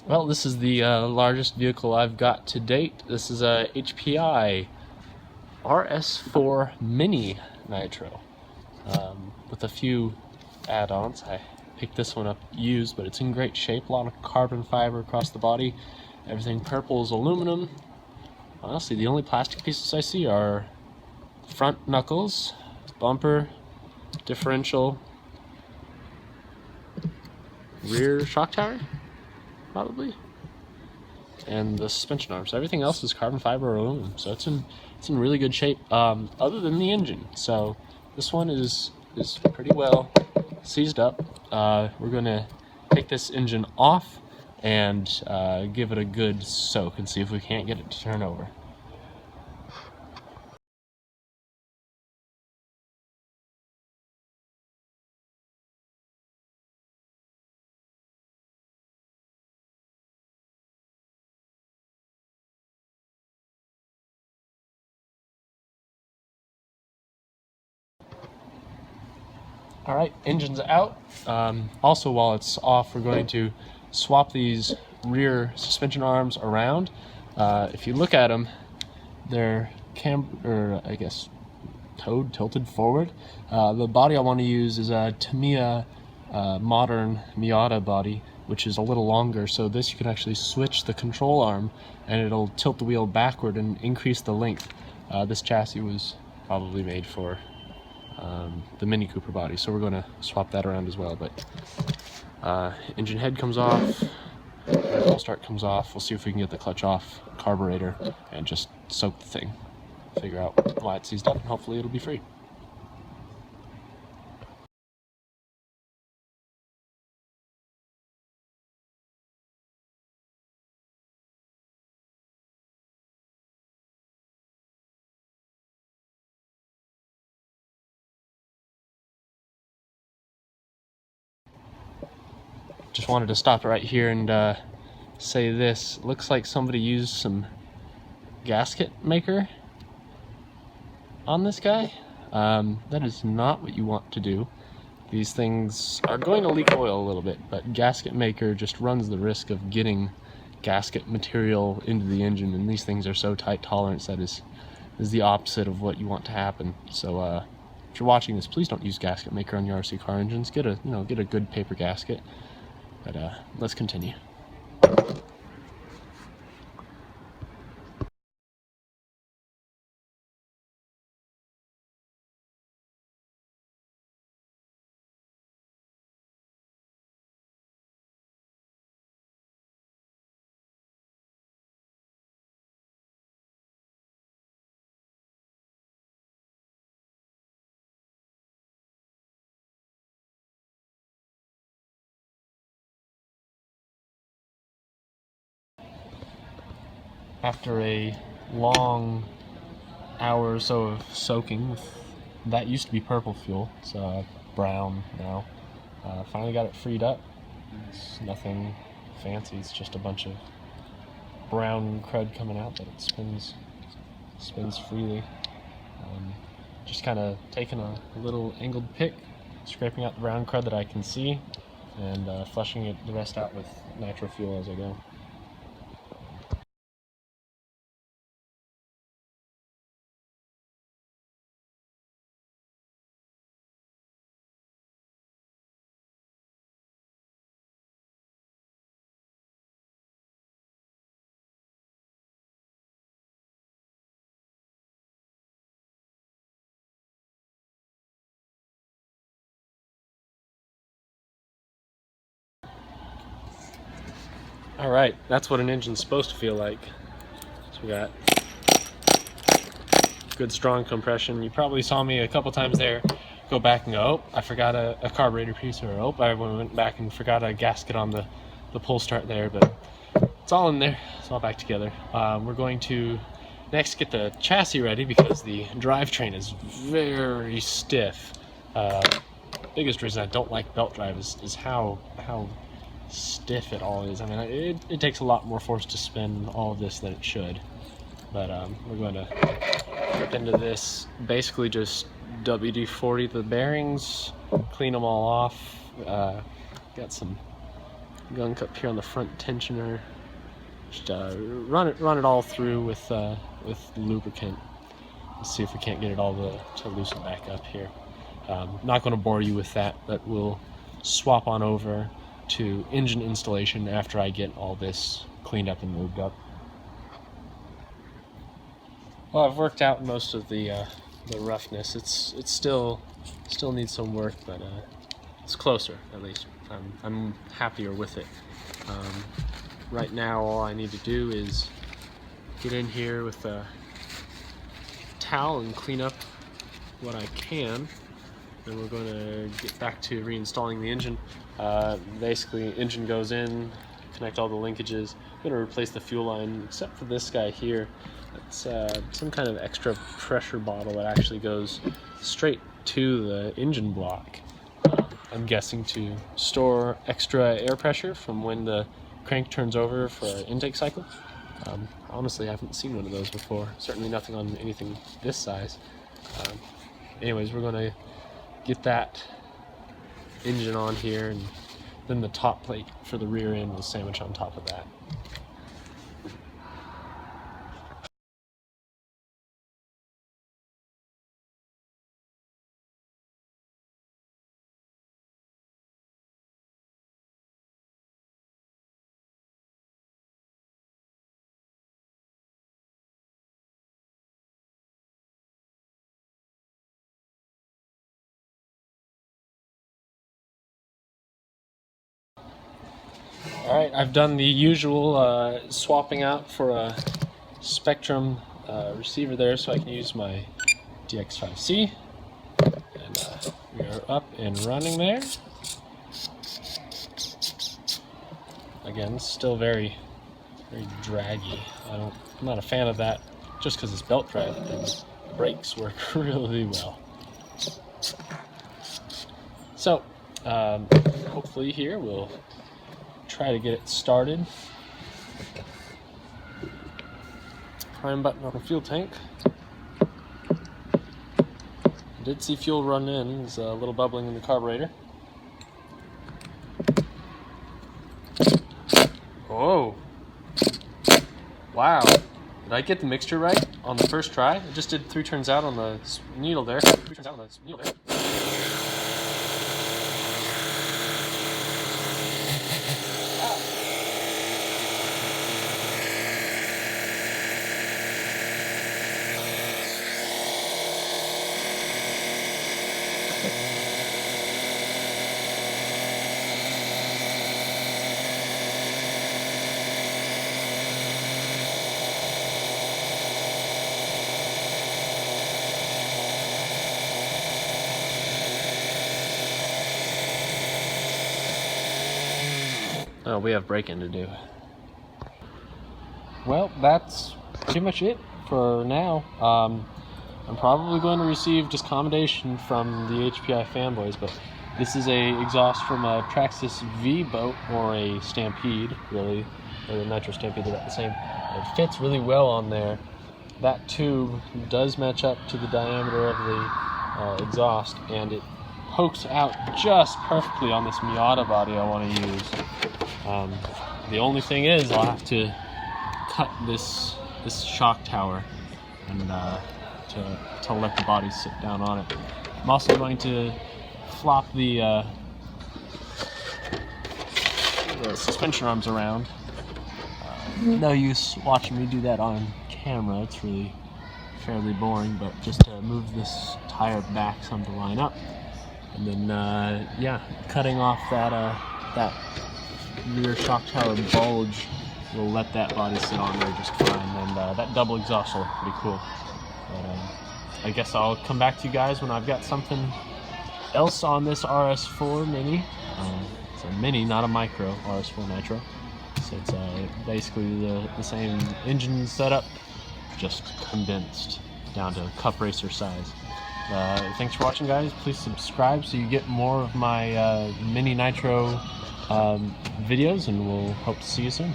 Well, this is the largest vehicle I've got to date. This is a HPI RS4 Mini Nitro with a few add-ons. I picked this one up used, but it's in great shape. A lot of carbon fiber across the body. Everything purple is aluminum. Honestly, the only plastic pieces I see are front knuckles, bumper, differential, rear shock tower, probably, and the suspension arms. Everything else is carbon fiber or aluminum, so it's in really good shape, other than the engine. So this one is pretty well seized up. We're gonna take this engine off and give it a good soak and see if we can't get it to turn over. Alright, engine's out. Also, while it's off, we're going to swap these rear suspension arms around. If you look at them, they're tilted forward. The body I want to use is a Tamiya modern Miata body, which is a little longer, so this you can actually switch the control arm and it'll tilt the wheel backward and increase the length. This chassis was probably made for the Mini Cooper body, so we're going to swap that around as well. But engine head comes off, full start comes off. We'll see if we can get the clutch off, carburetor, and just soak the thing, figure out why it's seized up, and hopefully it'll be free. Just wanted to stop right here and say this. Looks like somebody used some gasket maker on this guy. That is not what you want to do. These things are going to leak oil a little bit, but gasket maker just runs the risk of getting gasket material into the engine, and these things are so tight tolerance that is the opposite of what you want to happen. So if you're watching this, please don't use gasket maker on your RC car engines. Get a good paper gasket. But let's continue. After a long hour or so of soaking, that used to be purple fuel, it's brown now. Finally got it freed up. It's nothing fancy, it's just a bunch of brown crud coming out that it spins freely. Just kind of taking a little angled pick, scraping out the brown crud that I can see, and flushing the rest out with nitro fuel as I go. Alright, that's what an engine's supposed to feel like. So we got good strong compression. You probably saw me a couple times there go back and go, oh, I forgot a carburetor piece, or oh, I went back and forgot a gasket on the pull start there, but it's all in there. It's all back together. We're going to next get the chassis ready because the drivetrain is very stiff. Biggest reason I don't like belt drive is how stiff it all is. I mean, it takes a lot more force to spin all of this than it should. But we're going to rip into this, basically just WD-40 the bearings, clean them all off. Got some gunk up here on the front tensioner. Just run it all through with lubricant. Let's see if we can't get it all to loosen back up here. Not going to bore you with that, but we'll swap on over to engine installation after I get all this cleaned up and lubed up. Well, I've worked out most of the roughness. It's still needs some work, but it's closer at least. I'm happier with it. Right now, all I need to do is get in here with a towel and clean up what I can. Then we're going to get back to reinstalling the engine. Basically, engine goes in, connect all the linkages. I'm going to replace the fuel line, except for this guy here. It's some kind of extra pressure bottle that actually goes straight to the engine block. I'm guessing to store extra air pressure from when the crank turns over for an intake cycle. Honestly, I haven't seen one of those before. Certainly nothing on anything this size. Anyways, we're going to get that engine on here, and then the top plate for the rear end will sandwich on top of that. Alright, I've done the usual swapping out for a Spectrum receiver there so I can use my DX5C. And we are up and running there. Again, still very draggy. I'm not a fan of that just because it's belt drive, but the brakes work really well. So, hopefully here we'll try to get it started. Prime button on the fuel tank. I did see fuel run in. There's a little bubbling in the carburetor. Oh! Wow! Did I get the mixture right on the first try? I just did 3 turns out on the needle there. 3 turns out on the needle there. Oh, we have braking to do. Well, that's pretty much it for now. I'm probably going to receive just commendation from the HPI fanboys, but this is a exhaust from a Traxxas V boat, or a Stampede, really, or the Nitro Stampede, they're about the same. It fits really well on there. That tube does match up to the diameter of the exhaust, and it pokes out just perfectly on this Miata body I want to use. The only thing is I'll have to cut this shock tower and to let the body sit down on it. I'm also going to flop the suspension arms around. No use watching me do that on camera. It's really fairly boring, but just to move this tire back some to line up, and then yeah, cutting off that rear shock tower bulge will let that body sit on there just fine, and that double exhaust will look pretty cool. But I guess I'll come back to you guys when I've got something else on this RS4 Mini. It's a Mini, not a Micro, RS4 Nitro. So it's basically the same engine setup, just condensed down to cup racer size. Thanks for watching, guys. Please subscribe so you get more of my Mini Nitro videos, and we'll hope to see you soon.